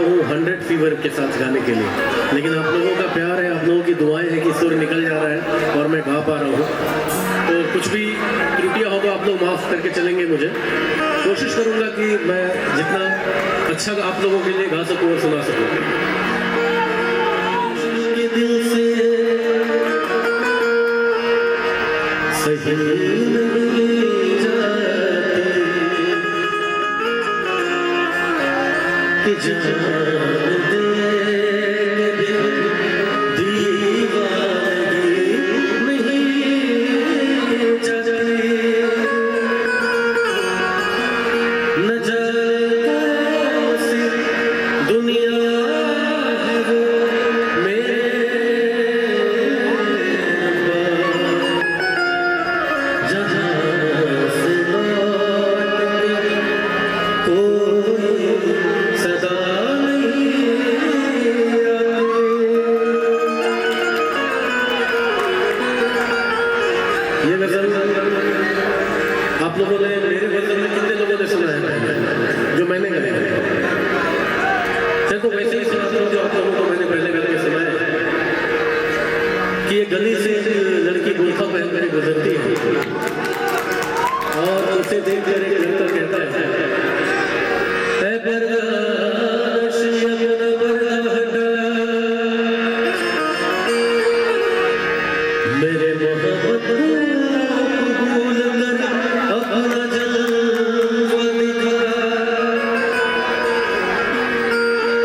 हूँ 100 फीवर के साथ गाने के लिए, लेकिन आप लोगों का प्यार है, आप लोगों की दुआएं हैं कि सुर निकल जा रहा है और मैं गा पा रहा हूँ। तो कुछ भी त्रुटियाँ हो तो आप लोग माफ़ करके चलेंगे मुझे। कोशिश करूँगा कि मैं जितना अच्छा आप लोगों के लिए गा सकूँ और सुना सकूँ। दिल से सही नहीं जाती कि जान दे दिल दीवानगी नहीं जाती। न जाने कौन सी दुनिया है वो मेरे जहाँ से लौट के कोई सदा नहीं आती। ये गजल आप लोगों ने मेरे गजल में कितने लोगों ने सुना है जो मैंने गाया है? चल तो वैसे ही सुनाता हूँ जो आप लोगों को मैंने पहले गा के सुनाया कि ये गली से लड़की बुर्खा पहन कर गुजरती है और उसे देख कर एक लड़का कहता है बर्दाश्त अपना पर्दा हटा, मेरे मोहब्बत को कबूल कर अपना जलवा दिखा।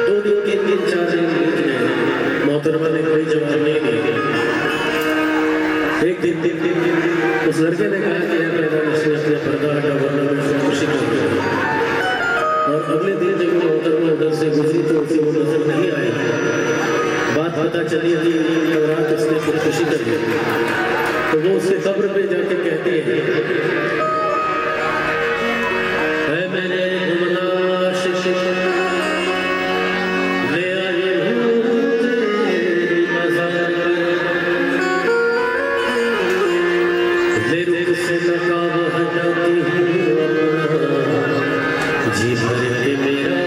2 दिन 3 दिन 4 दिन बीत गए, मोहतरमा ने कोई जवाब नहीं दिया। एक दिन उस लड़के ने कहा कि अपना पर्दा हटा वरना मैं खुदकुशी कर दूंगा। और अगले दिन जब वो मोहतरमा उधर से गुजरी तो उसे वो नजर नहीं आया। बात पता चली कि रात उसने खुदकुशी कर दी। तो वो उसके कब्र पे जाके कहती है मैंने घूमना ले आई हूँ तेरी मज़ार ले रुख से नकाब हटाती हूँ अपना जी भर के मेरा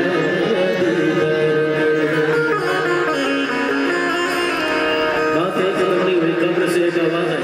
बात एक खत्म नहीं हुई, कब्र से एक आवाज आई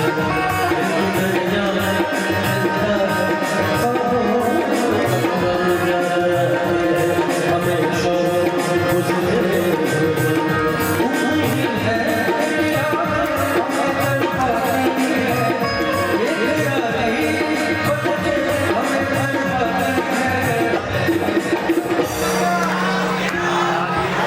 Thank you.